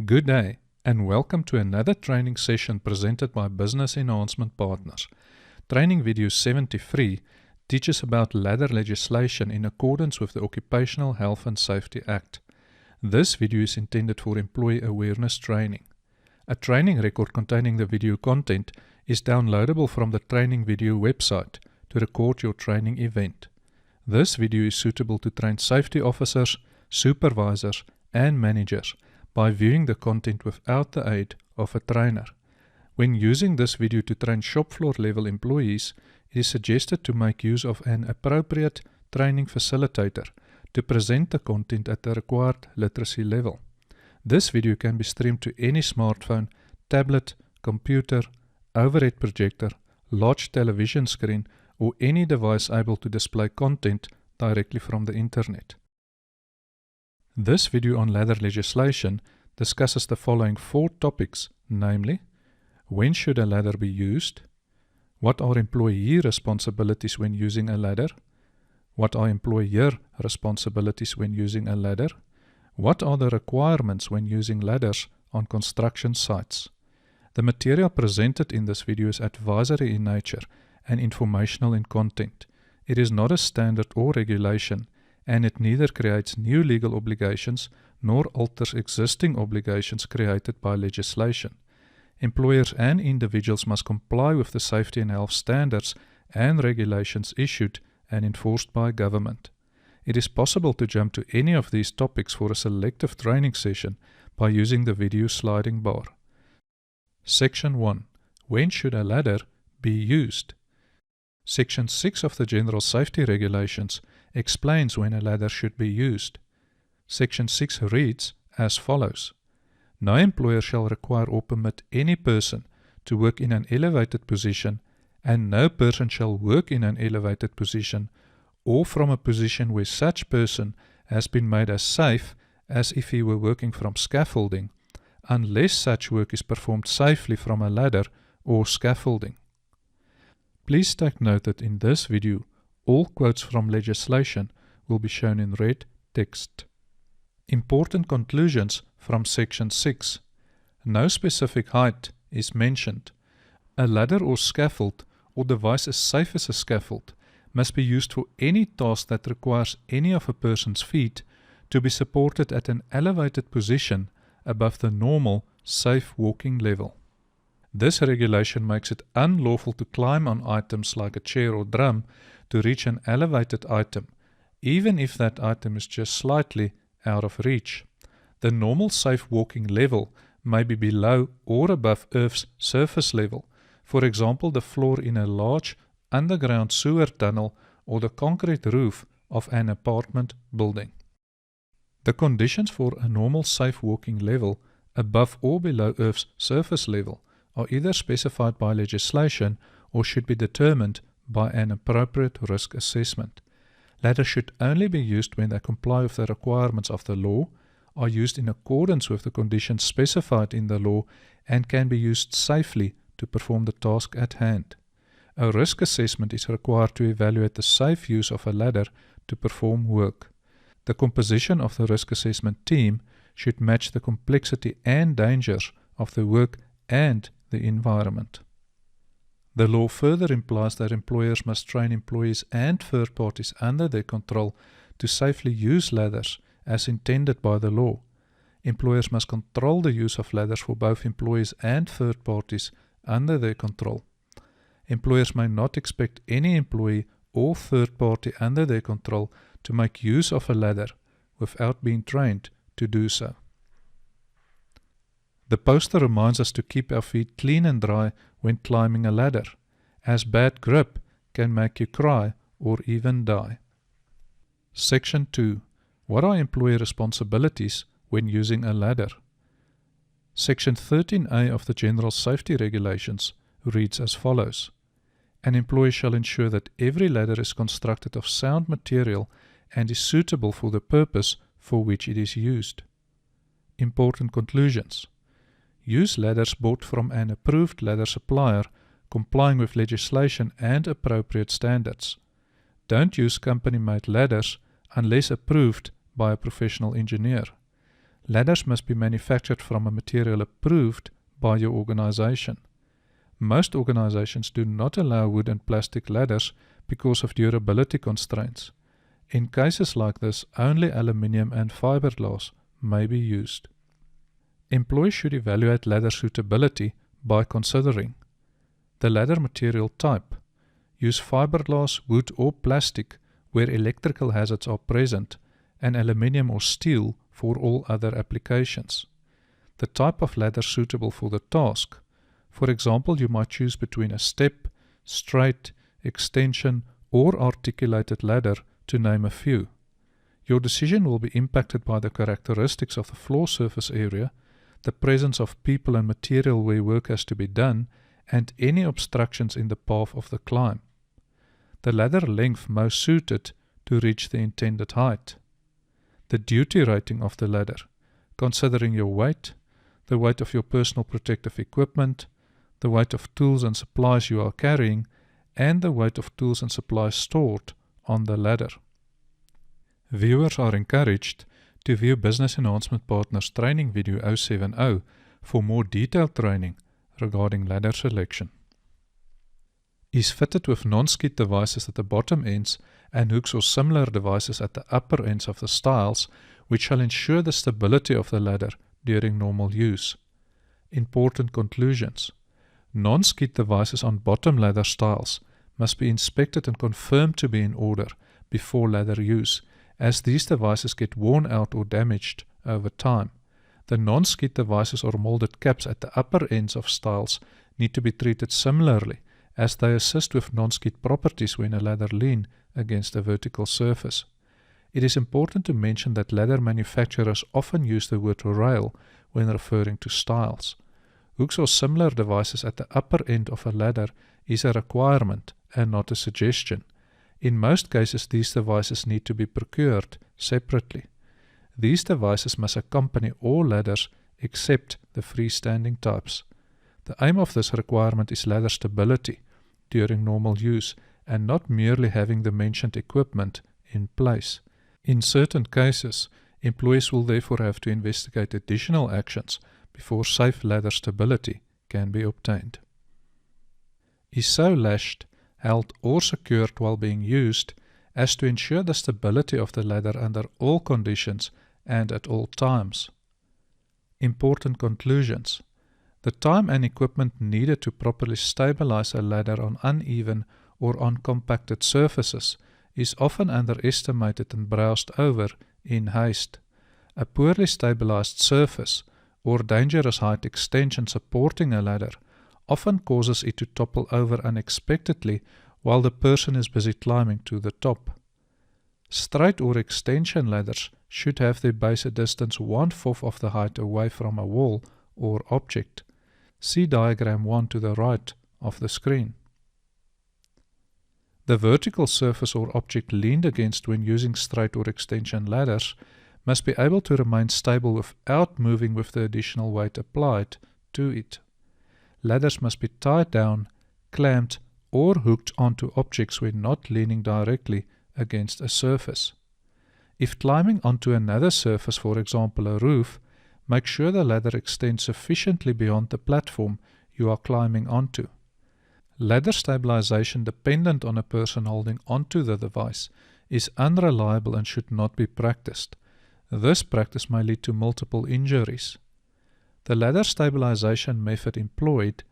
Good day and welcome to another training session presented by Business Enhancement Partners. Training video 73 teaches about ladder legislation in accordance with the Occupational Health and Safety Act. This video is intended for employee awareness training. A training record containing the video content is downloadable from the training video website to record your training event. This video is suitable to train safety officers, supervisors and managers by viewing the content without the aid of a trainer. When using this video to train shop floor level employees, it is suggested to make use of an appropriate training facilitator to present the content at the required literacy level. This video can be streamed to any smartphone, tablet, computer, overhead projector, large television screen, or any device able to display content directly from the internet. This video on ladder legislation discusses the following 4 topics, namely, when should a ladder be used? What are employee responsibilities when using a ladder? What are employer responsibilities when using a ladder? What are the requirements when using ladders on construction sites? The material presented in this video is advisory in nature and informational in content. It is not a standard or regulation, and it neither creates new legal obligations nor alters existing obligations created by legislation. Employers and individuals must comply with the safety and health standards and regulations issued and enforced by government. It is possible to jump to any of these topics for a selective training session by using the video sliding bar. Section 1. When should a ladder be used? Section 6 of the General Safety Regulations explains when a ladder should be used. Section 6 reads as follows. No employer shall require or permit any person to work in an elevated position, and no person shall work in an elevated position or from a position where such person has been made as safe as if he were working from scaffolding, unless such work is performed safely from a ladder or scaffolding. Please take note that in this video, all quotes from legislation will be shown in red text. Important conclusions from Section 6. No specific height is mentioned. A ladder or scaffold or device as safe as a scaffold must be used for any task that requires any of a person's feet to be supported at an elevated position above the normal safe walking level. This regulation makes it unlawful to climb on items like a chair or drum to reach an elevated item, even if that item is just slightly out of reach. The normal safe walking level may be below or above Earth's surface level, for example the floor in a large underground sewer tunnel or the concrete roof of an apartment building. The conditions for a normal safe walking level above or below Earth's surface level are either specified by legislation or should be determined by an appropriate risk assessment. Ladders should only be used when they comply with the requirements of the law, are used in accordance with the conditions specified in the law, and can be used safely to perform the task at hand. A risk assessment is required to evaluate the safe use of a ladder to perform work. The composition of the risk assessment team should match the complexity and dangers of the work and the environment. The law further implies that employers must train employees and third parties under their control to safely use ladders as intended by the law. Employers must control the use of ladders for both employees and third parties under their control. Employers may not expect any employee or third party under their control to make use of a ladder without being trained to do so. The poster reminds us to keep our feet clean and dry when climbing a ladder, as bad grip can make you cry or even die. Section 2. What are employee responsibilities when using a ladder? Section 13a of the General Safety Regulations reads as follows. An employee shall ensure that every ladder is constructed of sound material and is suitable for the purpose for which it is used. Important conclusions. Use ladders bought from an approved ladder supplier complying with legislation and appropriate standards. Don't use company-made ladders unless approved by a professional engineer. Ladders must be manufactured from a material approved by your organization. Most organizations do not allow wood and plastic ladders because of durability constraints. In cases like this, only aluminium and fiberglass may be used. Employees should evaluate ladder suitability by considering the ladder material type. Use fiberglass, wood or plastic where electrical hazards are present, and aluminium or steel for all other applications. The type of ladder suitable for the task. For example, you might choose between a step, straight, extension or articulated ladder, to name a few. Your decision will be impacted by the characteristics of the floor surface area, the presence of people and material where work has to be done, and any obstructions in the path of the climb. The ladder length most suited to reach the intended height. The duty rating of the ladder, considering your weight, the weight of your personal protective equipment, the weight of tools and supplies you are carrying, and the weight of tools and supplies stored on the ladder. Viewers are encouraged to view Business Enhancement Partners Training Video 070 for more detailed training regarding ladder selection. Is fitted with non-skid devices at the bottom ends and hooks or similar devices at the upper ends of the stiles, which shall ensure the stability of the ladder during normal use. Important conclusions. Non-skid devices on bottom ladder stiles must be inspected and confirmed to be in order before ladder use, as these devices get worn out or damaged over time. The non-skid devices or molded caps at the upper ends of stiles need to be treated similarly, as they assist with non-skid properties when a ladder leans against a vertical surface. It is important to mention that ladder manufacturers often use the word rail when referring to stiles. Hooks or similar devices at the upper end of a ladder is a requirement and not a suggestion. In most cases, these devices need to be procured separately. These devices must accompany all ladders except the freestanding types. The aim of this requirement is ladder stability during normal use and not merely having the mentioned equipment in place. In certain cases, employees will therefore have to investigate additional actions before safe ladder stability can be obtained. Is so lashed, held or secured while being used as to ensure the stability of the ladder under all conditions and at all times. Important conclusions. The time and equipment needed to properly stabilize a ladder on uneven or uncompacted surfaces is often underestimated and browsed over in haste. A poorly stabilized surface or dangerous height extension supporting a ladder often causes it to topple over unexpectedly while the person is busy climbing to the top. Straight or extension ladders should have their base a distance 1/4 of the height away from a wall or object. See diagram 1 to the right of the screen. The vertical surface or object leaned against when using straight or extension ladders must be able to remain stable without moving with the additional weight applied to it. Ladders must be tied down, clamped, or hooked onto objects when not leaning directly against a surface. If climbing onto another surface, for example a roof, make sure the ladder extends sufficiently beyond the platform you are climbing onto. Ladder stabilization dependent on a person holding onto the device is unreliable and should not be practiced. This practice may lead to multiple injuries. The ladder stabilization method employed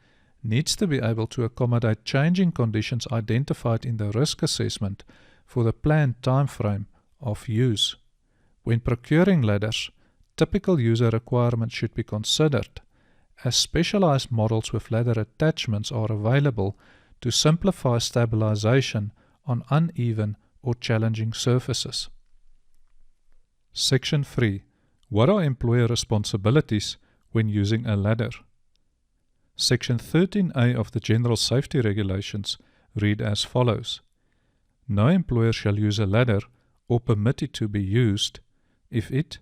needs to be able to accommodate changing conditions identified in the risk assessment for the planned time frame of use. When procuring ladders, typical user requirements should be considered, as specialized models with ladder attachments are available to simplify stabilization on uneven or challenging surfaces. Section 3. What are employer responsibilities when using a ladder? Section 13A of the General Safety Regulations read as follows. No employer shall use a ladder or permit it to be used if it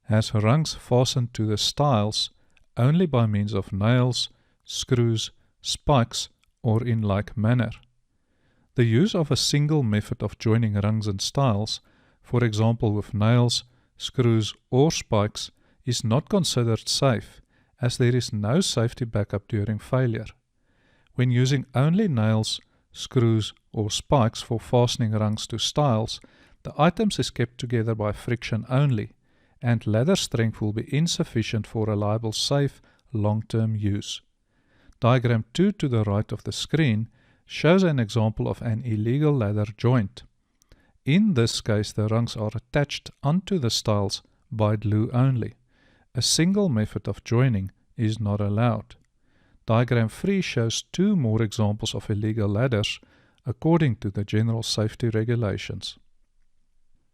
has rungs fastened to the stiles only by means of nails, screws, spikes, or in like manner. The use of a single method of joining rungs and stiles, for example with nails, screws, or spikes, is not considered safe, as there is no safety backup during failure. When using only nails, screws or spikes for fastening rungs to stiles, the items is kept together by friction only, and ladder strength will be insufficient for reliable, safe, long-term use. Diagram 2 to the right of the screen shows an example of an illegal ladder joint. In this case, the rungs are attached onto the stiles by glue only. A single method of joining is not allowed. Diagram 3 shows two more examples of illegal ladders according to the general safety regulations.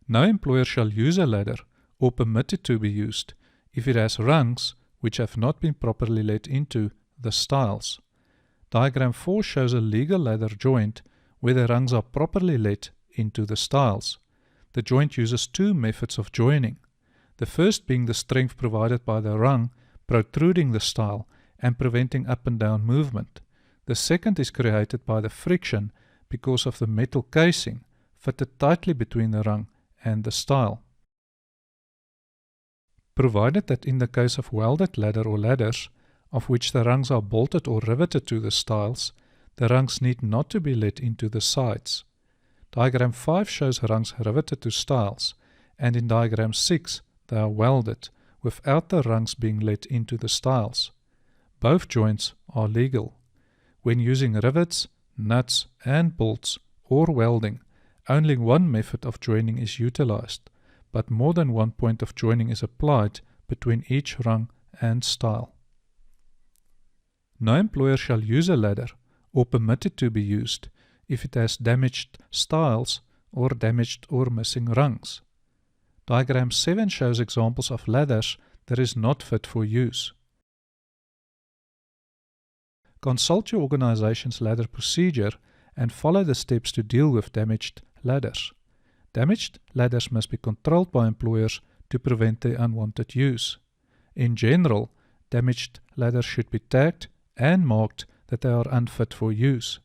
No employer shall use a ladder or permit it to be used if it has rungs which have not been properly let into the stiles. Diagram 4 shows a legal ladder joint where the rungs are properly let into the stiles. The joint uses two methods of joining. The first being the strength provided by the rung protruding the stile and preventing up and down movement. The second is created by the friction because of the metal casing fitted tightly between the rung and the stile. Provided that in the case of welded ladder or ladders, of which the rungs are bolted or riveted to the stiles, the rungs need not to be let into the sides. Diagram 5 shows rungs riveted to stiles, and in diagram 6 they are welded, without the rungs being let into the stiles. Both joints are legal. When using rivets, nuts and bolts or welding, only one method of joining is utilized, but more than one point of joining is applied between each rung and stile. No employer shall use a ladder or permit it to be used if it has damaged stiles or damaged or missing rungs. Diagram 7 shows examples of ladders that is not fit for use. Consult your organization's ladder procedure and follow the steps to deal with damaged ladders. Damaged ladders must be controlled by employers to prevent their unwanted use. In general, damaged ladders should be tagged and marked that they are unfit for use.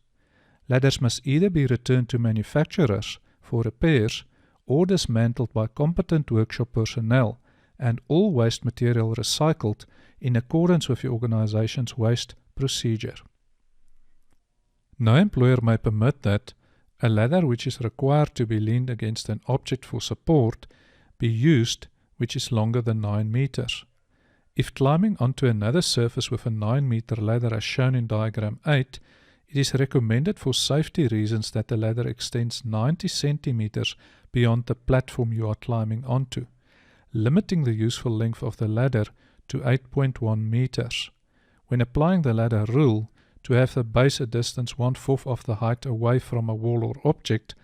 Ladders must either be returned to manufacturers for repairs or dismantled by competent workshop personnel and all waste material recycled in accordance with your organization's waste procedure. No employer may permit that a ladder which is required to be leaned against an object for support be used which is longer than 9 meters. If climbing onto another surface with a 9-meter ladder as shown in diagram 8, it is recommended for safety reasons that the ladder extends 90 centimeters beyond the platform you are climbing onto, limiting the useful length of the ladder to 8.1 meters. When applying the ladder rule, to have the base a distance 1/4 of the height away from a wall or object,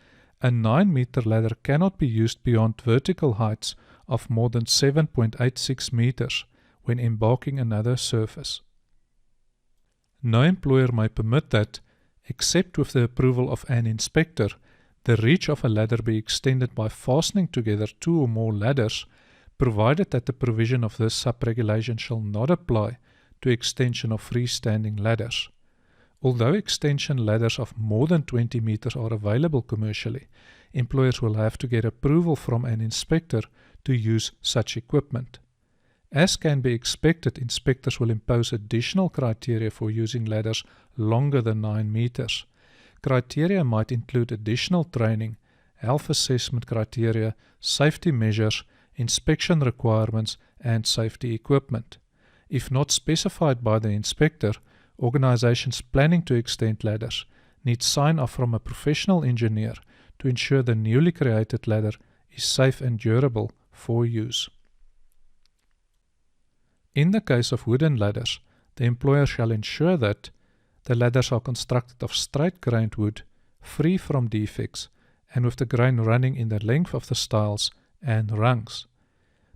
a 9-meter ladder cannot be used beyond vertical heights of more than 7.86 meters when embarking another surface. No employer may permit that, except with the approval of an inspector, the reach of a ladder be extended by fastening together 2 or more ladders, provided that the provision of this sub-regulation shall not apply to extension of freestanding ladders. Although extension ladders of more than 20 meters are available commercially, employers will have to get approval from an inspector to use such equipment. As can be expected, inspectors will impose additional criteria for using ladders longer than 9 meters. Criteria might include additional training, health assessment criteria, safety measures, inspection requirements, and safety equipment. If not specified by the inspector, organizations planning to extend ladders need sign-off from a professional engineer to ensure the newly created ladder is safe and durable for use. In the case of wooden ladders, the employer shall ensure that the ladders are constructed of straight-grained wood, free from defects, and with the grain running in the length of the stiles and rungs.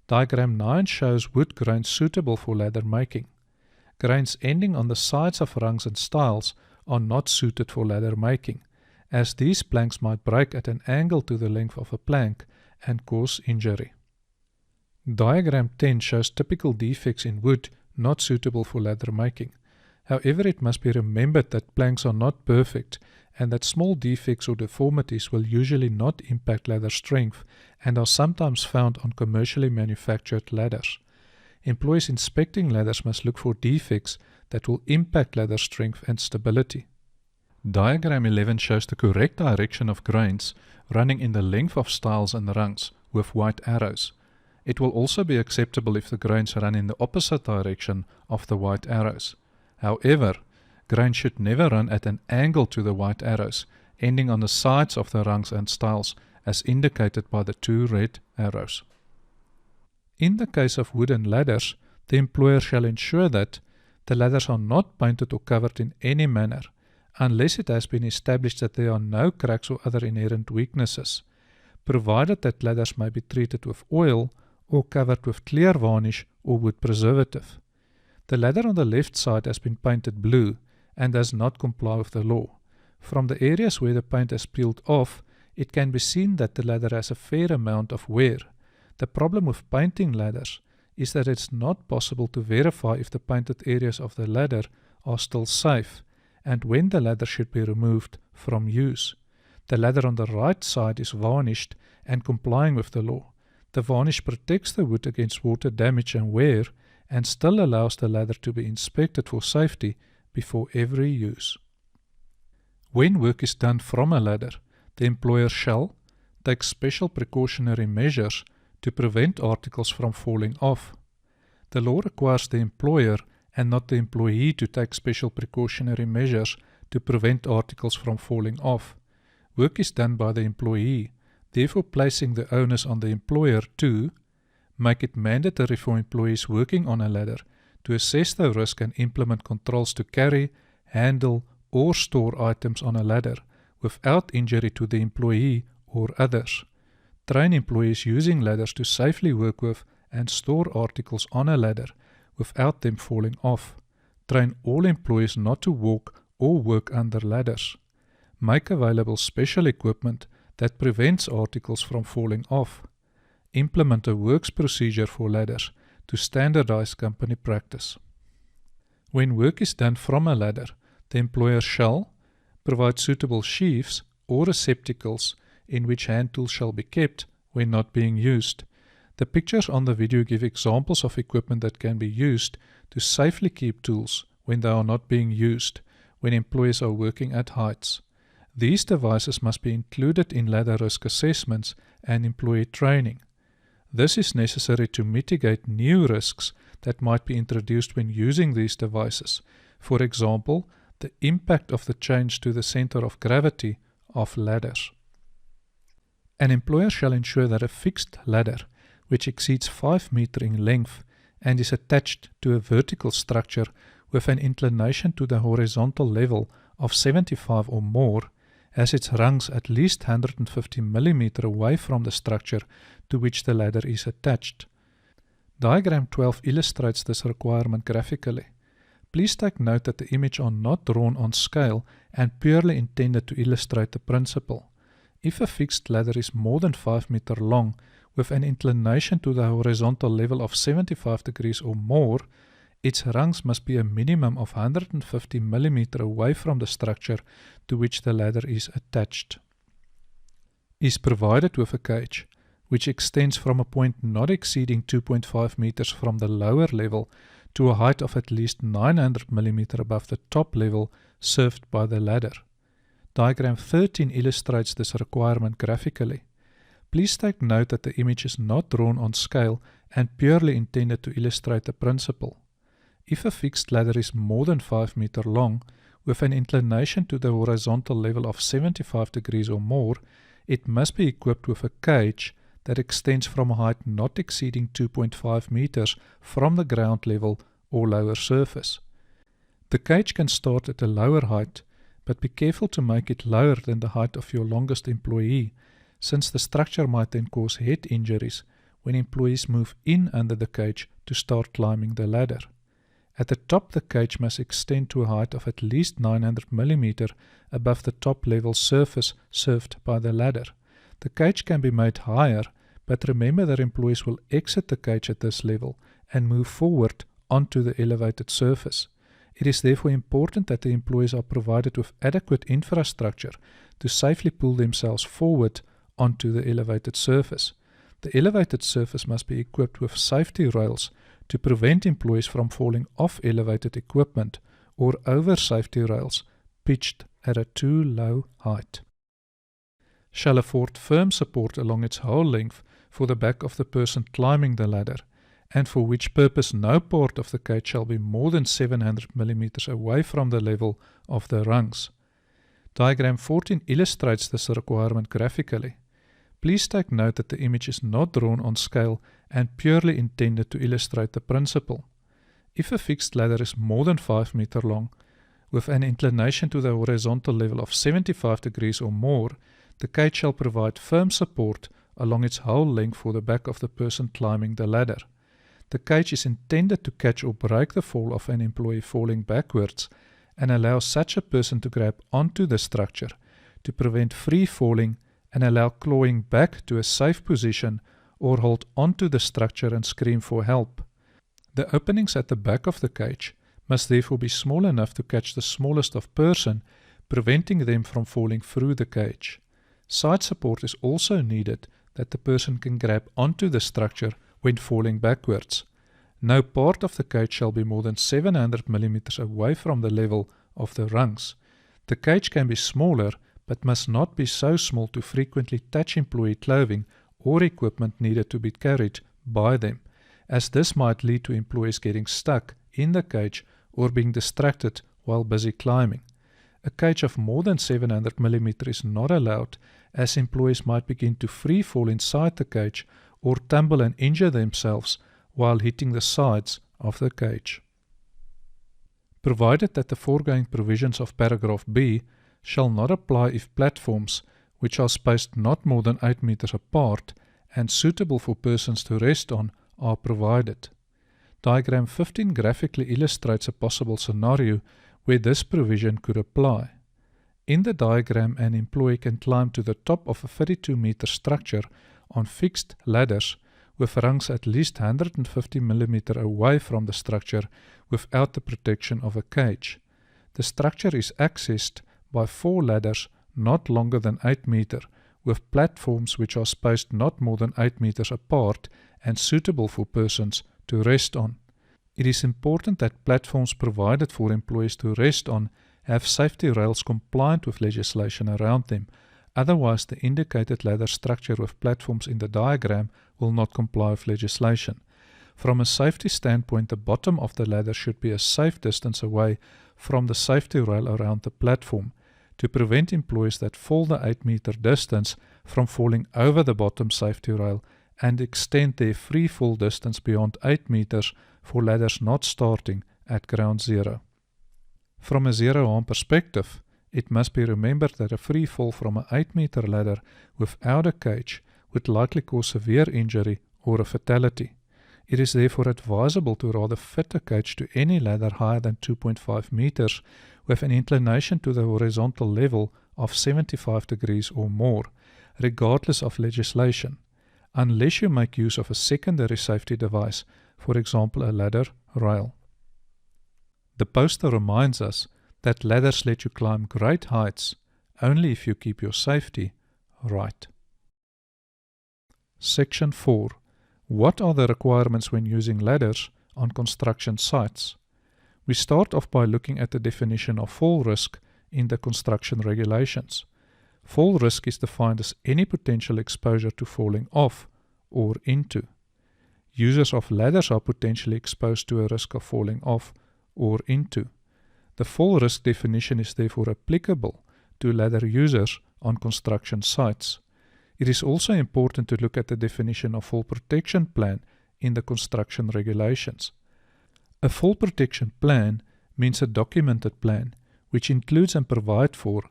Diagram 9 shows wood grains suitable for ladder making. Grains ending on the sides of rungs and stiles are not suited for ladder making, as these planks might break at an angle to the length of a plank and cause injury. Diagram 10 shows typical defects in wood not suitable for ladder making. However, it must be remembered that planks are not perfect and that small defects or deformities will usually not impact ladder strength and are sometimes found on commercially manufactured ladders. Employees inspecting ladders must look for defects that will impact ladder strength and stability. Diagram 11 shows the correct direction of grains running in the length of stiles and rungs with white arrows. It will also be acceptable if the grains run in the opposite direction of the white arrows. However, grains should never run at an angle to the white arrows, ending on the sides of the rungs and stiles as indicated by the 2 red arrows. In the case of wooden ladders, the employer shall ensure that the ladders are not painted or covered in any manner, unless it has been established that there are no cracks or other inherent weaknesses, provided that ladders may be treated with oil or covered with clear varnish or wood preservative. The ladder on the left side has been painted blue and does not comply with the law. From the areas where the paint has peeled off, it can be seen that the ladder has a fair amount of wear. The problem with painting ladders is that it's not possible to verify if the painted areas of the ladder are still safe and when the ladder should be removed from use. The ladder on the right side is varnished and complying with the law. The varnish protects the wood against water damage and wear and still allows the ladder to be inspected for safety before every use. When work is done from a ladder, the employer shall take special precautionary measures to prevent articles from falling off. The law requires the employer and not the employee to take special precautionary measures to prevent articles from falling off. Work is done by the employee, therefore placing the onus on the employer to make it mandatory for employees working on a ladder to assess the risk and implement controls to carry, handle, or store items on a ladder without injury to the employee or others. Train employees using ladders to safely work with and store articles on a ladder without them falling off. Train all employees not to walk or work under ladders. Make available special equipment that prevents articles from falling off. Implement a works procedure for ladders to standardize company practice. When work is done from a ladder, the employer shall provide suitable sheaths or receptacles in which hand tools shall be kept when not being used. The pictures on the video give examples of equipment that can be used to safely keep tools when they are not being used, when employees are working at heights. These devices must be included in ladder risk assessments and employee training. This is necessary to mitigate new risks that might be introduced when using these devices. For example, the impact of the change to the center of gravity of ladders. An employer shall ensure that a fixed ladder, which exceeds 5 meters in length and is attached to a vertical structure with an inclination to the horizontal level of 75 or more, has its rungs at least 150 mm away from the structure to which the ladder is attached. Diagram 12 illustrates this requirement graphically. Please take note that the images are not drawn on scale and purely intended to illustrate the principle. If a fixed ladder is more than 5 meters long with an inclination to the horizontal level of 75 degrees or more, its rungs must be a minimum of 150 mm away from the structure to which the ladder is attached. Is provided with a cage, which extends from a point not exceeding 2.5 meters from the lower level to a height of at least 900 mm above the top level served by the ladder. Diagram 13 illustrates this requirement graphically. Please take note that the image is not drawn on scale and purely intended to illustrate the principle. If a fixed ladder is more than 5 meters long, with an inclination to the horizontal level of 75 degrees or more, it must be equipped with a cage that extends from a height not exceeding 2.5 meters from the ground level or lower surface. The cage can start at a lower height, but be careful to make it lower than the height of your longest employee, since the structure might then cause head injuries when employees move in under the cage to start climbing the ladder. At the top, the cage must extend to a height of at least 900 mm above the top level surface served by the ladder. The cage can be made higher, but remember that employees will exit the cage at this level and move forward onto the elevated surface. It is therefore important that the employees are provided with adequate infrastructure to safely pull themselves forward onto the elevated surface. The elevated surface must be equipped with safety rails to prevent employees from falling off elevated equipment or over safety rails pitched at a too low height. Shall afford firm support along its whole length for the back of the person climbing the ladder, and for which purpose no part of the cage shall be more than 700 mm away from the level of the rungs. Diagram 14 illustrates this requirement graphically. Please take note that the image is not drawn on scale and purely intended to illustrate the principle. If a fixed ladder is more than 5 meters long, with an inclination to the horizontal level of 75 degrees or more, the cage shall provide firm support along its whole length for the back of the person climbing the ladder. The cage is intended to catch or break the fall of an employee falling backwards and allow such a person to grab onto the structure to prevent free falling and allow clawing back to a safe position or hold onto the structure and scream for help. The openings at the back of the cage must therefore be small enough to catch the smallest of person, preventing them from falling through the cage. Side support is also needed that the person can grab onto the structure when falling backwards. No part of the cage shall be more than 700 mm away from the level of the rungs. The cage can be smaller, but must not be so small to frequently touch employee clothing or equipment needed to be carried by them, as this might lead to employees getting stuck in the cage or being distracted while busy climbing. A cage of more than 700 mm is not allowed, as employees might begin to free fall inside the cage or tumble and injure themselves while hitting the sides of the cage. Provided that the foregoing provisions of paragraph B shall not apply if platforms, which are spaced not more than 8 meters apart and suitable for persons to rest on, are provided. Diagram 15 graphically illustrates a possible scenario where this provision could apply. In the diagram, an employee can climb to the top of a 32-meter structure on fixed ladders with rungs at least 150 mm away from the structure without the protection of a cage. The structure is accessed by 4 ladders not longer than 8 meters, with platforms which are spaced not more than 8 meters apart and suitable for persons to rest on. It is important that platforms provided for employees to rest on have safety rails compliant with legislation around them, otherwise the indicated ladder structure with platforms in the diagram will not comply with legislation. From a safety standpoint, the bottom of the ladder should be a safe distance away from the safety rail around the platform, to prevent employees that fall the 8-meter distance from falling over the bottom safety rail and extend their free fall distance beyond 8 meters for ladders not starting at ground zero. From a zero harm perspective, it must be remembered that a free fall from an 8-meter ladder without a cage would likely cause severe injury or a fatality. It is therefore advisable to rather fit a cage to any ladder higher than 2.5 meters with an inclination to the horizontal level of 75 degrees or more, regardless of legislation, unless you make use of a secondary safety device, for example a ladder rail. The poster reminds us that ladders let you climb great heights only if you keep your safety right. Section 4. What are the requirements when using ladders on construction sites? We start off by looking at the definition of fall risk in the construction regulations. Fall risk is defined as any potential exposure to falling off or into. Users of ladders are potentially exposed to a risk of falling off or into. The fall risk definition is therefore applicable to ladder users on construction sites. It is also important to look at the definition of fall protection plan in the construction regulations. A fall protection plan means a documented plan which includes and provides for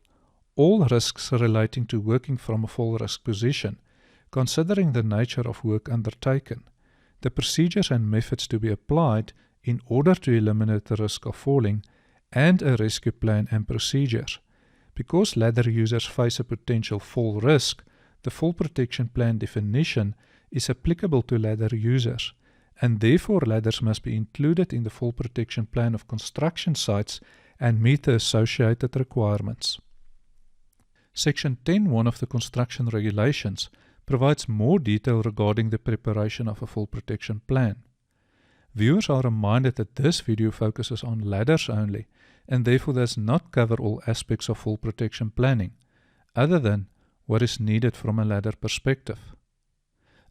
all risks relating to working from a fall risk position, considering the nature of work undertaken, the procedures and methods to be applied in order to eliminate the risk of falling, and a rescue plan and procedures. Because ladder users face a potential fall risk, the fall protection plan definition is applicable to ladder users, and therefore ladders must be included in the fall protection plan of construction sites and meet the associated requirements. Section 10.1 of the construction regulations provides more detail regarding the preparation of a full protection plan. Viewers are reminded that this video focuses on ladders only and therefore does not cover all aspects of full protection planning, other than what is needed from a ladder perspective.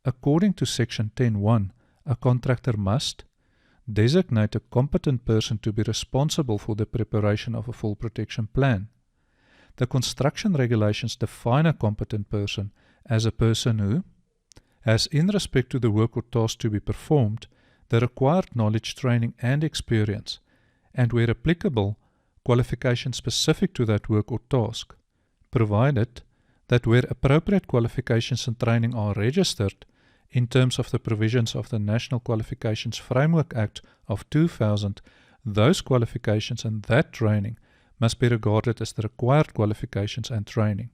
According to Section 10.1, a contractor must designate a competent person to be responsible for the preparation of a full protection plan. The construction regulations define a competent person as a person who has, in respect to the work or task to be performed, the required knowledge, training and experience, and where applicable, qualifications specific to that work or task, provided that where appropriate qualifications and training are registered in terms of the provisions of the National Qualifications Framework Act of 2000, those qualifications and that training must be regarded as the required qualifications and training,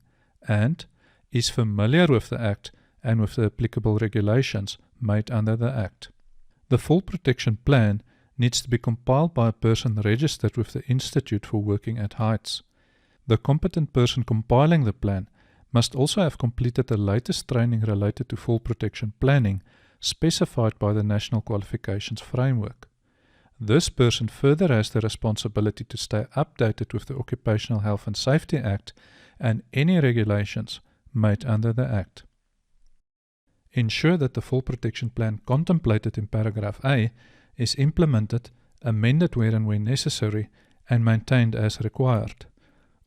and is familiar with the Act and with the applicable regulations made under the Act. The full protection plan needs to be compiled by a person registered with the Institute for Working at Heights. The competent person compiling the plan must also have completed the latest training related to full protection planning specified by the National Qualifications Framework. This person further has the responsibility to stay updated with the Occupational Health and Safety Act and any regulations made under the Act. Ensure that the full protection plan contemplated in paragraph A is implemented, amended where and when necessary, and maintained as required.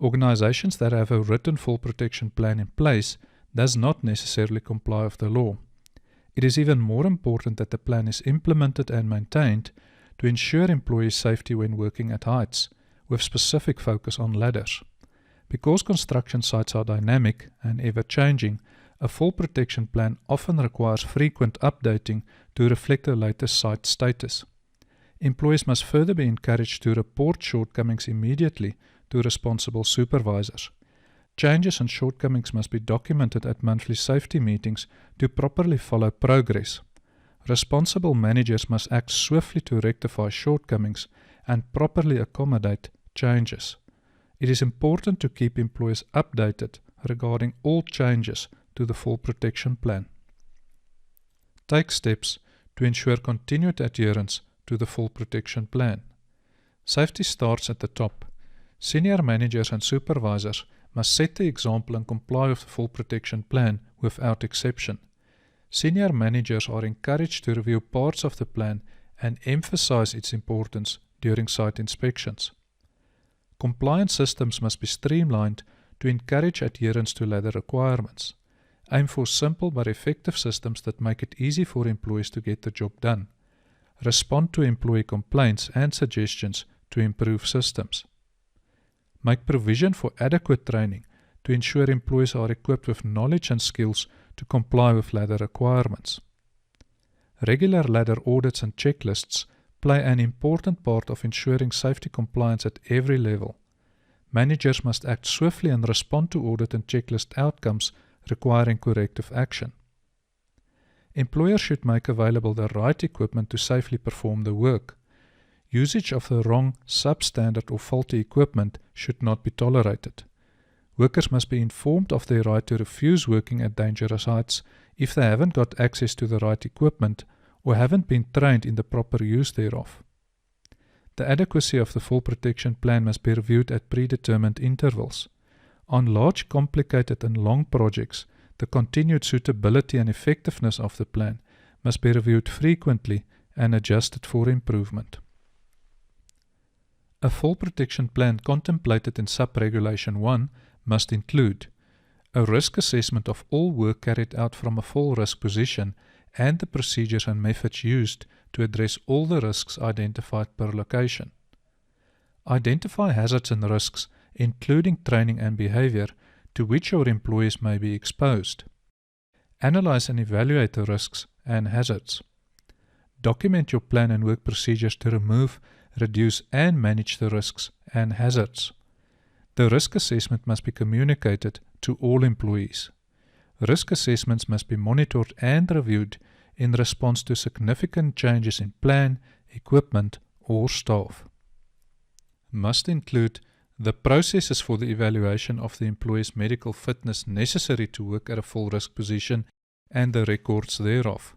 Organizations that have a written full protection plan in place does not necessarily comply with the law. It is even more important that the plan is implemented and maintained to ensure employee safety when working at heights, with specific focus on ladders. Because construction sites are dynamic and ever-changing, a full protection plan often requires frequent updating to reflect the latest site status. Employees must further be encouraged to report shortcomings immediately to responsible supervisors. Changes and shortcomings must be documented at monthly safety meetings to properly follow progress. Responsible managers must act swiftly to rectify shortcomings and properly accommodate changes. It is important to keep employees updated regarding all changes to the full protection plan. Take steps to ensure continued adherence to the full protection plan. Safety starts at the top. Senior managers and supervisors must set the example and comply with the full protection plan without exception. Senior managers are encouraged to review parts of the plan and emphasize its importance during site inspections. Compliance systems must be streamlined to encourage adherence to ladder requirements. Aim for simple but effective systems that make it easy for employees to get the job done. Respond to employee complaints and suggestions to improve systems. Make provision for adequate training to ensure employees are equipped with knowledge and skills to comply with ladder requirements. Regular ladder audits and checklists play an important part of ensuring safety compliance at every level. Managers must act swiftly and respond to audit and checklist outcomes requiring corrective action. Employers should make available the right equipment to safely perform the work. Usage of the wrong, substandard or faulty equipment should not be tolerated. Workers must be informed of their right to refuse working at dangerous heights if they haven't got access to the right equipment or haven't been trained in the proper use thereof. The adequacy of the full protection plan must be reviewed at predetermined intervals. On large, complicated and long projects, the continued suitability and effectiveness of the plan must be reviewed frequently and adjusted for improvement. A full protection plan contemplated in Sub-Regulation 1 must include a risk assessment of all work carried out from a full risk position and the procedures and methods used to address all the risks identified per location. Identify hazards and risks, including training and behavior, to which your employees may be exposed. Analyze and evaluate the risks and hazards. Document your plan and work procedures to remove, reduce and manage the risks and hazards. The risk assessment must be communicated to all employees. Risk assessments must be monitored and reviewed in response to significant changes in plan, equipment or staff. Must include the processes for the evaluation of the employee's medical fitness necessary to work at a full risk position and the records thereof.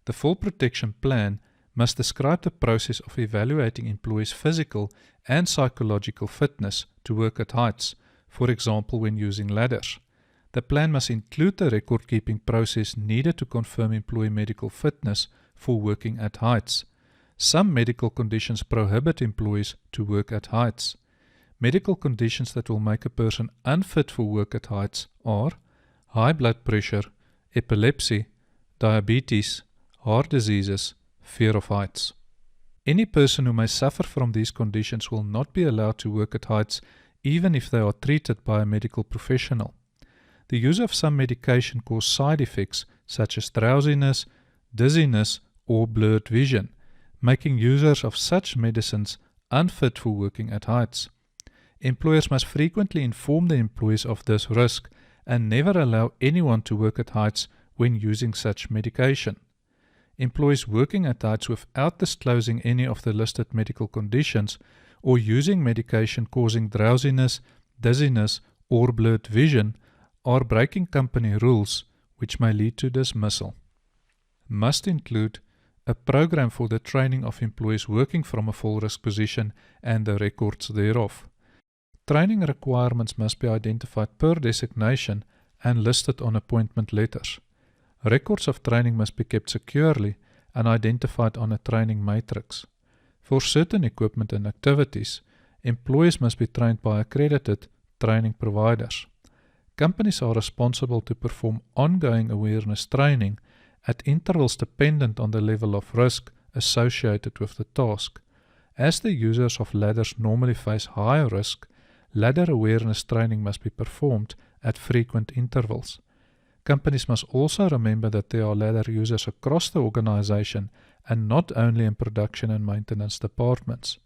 The full protection plan must describe the process of evaluating employees' physical and psychological fitness to work at heights, for example when using ladders. The plan must include the record-keeping process needed to confirm employee medical fitness for working at heights. Some medical conditions prohibit employees to work at heights. Medical conditions that will make a person unfit for work at heights are high blood pressure, epilepsy, diabetes, heart diseases, fear of heights. Any person who may suffer from these conditions will not be allowed to work at heights even if they are treated by a medical professional. The use of some medication causes side effects such as drowsiness, dizziness, or blurred vision, making users of such medicines unfit for working at heights. Employers must frequently inform the employees of this risk and never allow anyone to work at heights when using such medication. Employees working at heights without disclosing any of the listed medical conditions or using medication causing drowsiness, dizziness, or blurred vision are breaking company rules, which may lead to dismissal. Must include a program for the training of employees working from a full risk position and the records thereof. Training requirements must be identified per designation and listed on appointment letters. Records of training must be kept securely and identified on a training matrix. For certain equipment and activities, employees must be trained by accredited training providers. Companies are responsible to perform ongoing awareness training at intervals dependent on the level of risk associated with the task. As the users of ladders normally face higher risk, ladder awareness training must be performed at frequent intervals. Companies must also remember that there are ladder users across the organization and not only in production and maintenance departments.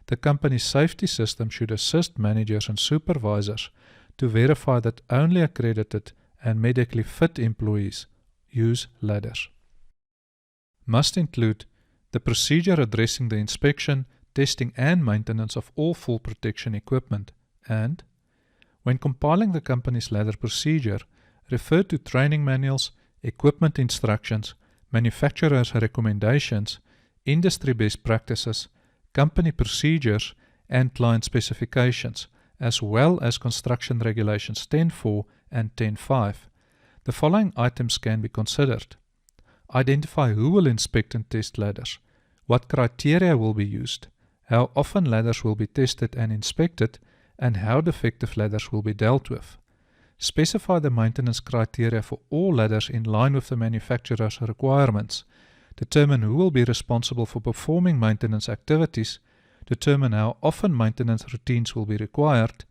The company's safety system should assist managers and supervisors to verify that only accredited and medically fit employees use ladders. Must include the procedure addressing the inspection, testing and maintenance of all full protection equipment and, when compiling the company's ladder procedure, refer to training manuals, equipment instructions, manufacturer's recommendations, industry best practices, company procedures and client specifications, as well as Construction Regulations 10.4 and 10.5. The following items can be considered. Identify who will inspect and test ladders, what criteria will be used, how often ladders will be tested and inspected, and how defective ladders will be dealt with. Specify the maintenance criteria for all ladders in line with the manufacturer's requirements. Determine who will be responsible for performing maintenance activities. Determine how often maintenance routines will be required.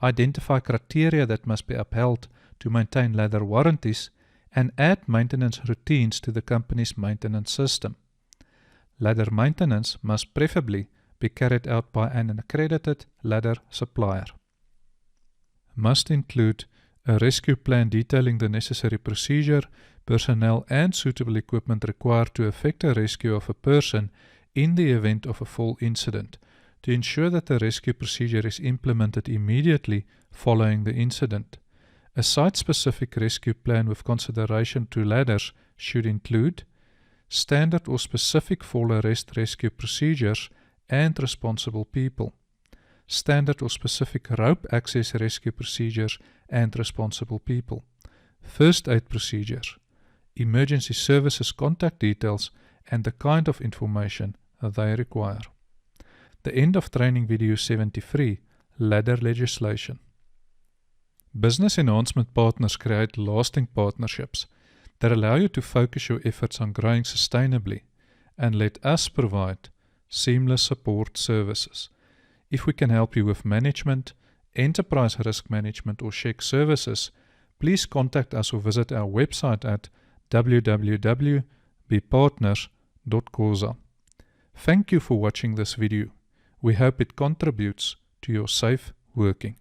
Identify criteria that must be upheld to maintain ladder warranties, and add maintenance routines to the company's maintenance system. Ladder maintenance must preferably be carried out by an accredited ladder supplier. Must include a rescue plan detailing the necessary procedure, personnel and suitable equipment required to effect a rescue of a person in the event of a fall incident, to ensure that the rescue procedure is implemented immediately following the incident. A site-specific rescue plan with consideration to ladders should include standard or specific fall arrest rescue procedures and responsible people, standard or specific rope access rescue procedures and responsible people, first aid procedures, emergency services contact details and the kind of information they require. The end of training video 73, Ladder Legislation. Business enhancement partners create lasting partnerships that allow you to focus your efforts on growing sustainably and let us provide seamless support services. If we can help you with management, enterprise risk management or check services, please contact us or visit our website at www.bpartners.coza. Thank you for watching this video. We hope it contributes to your safe working.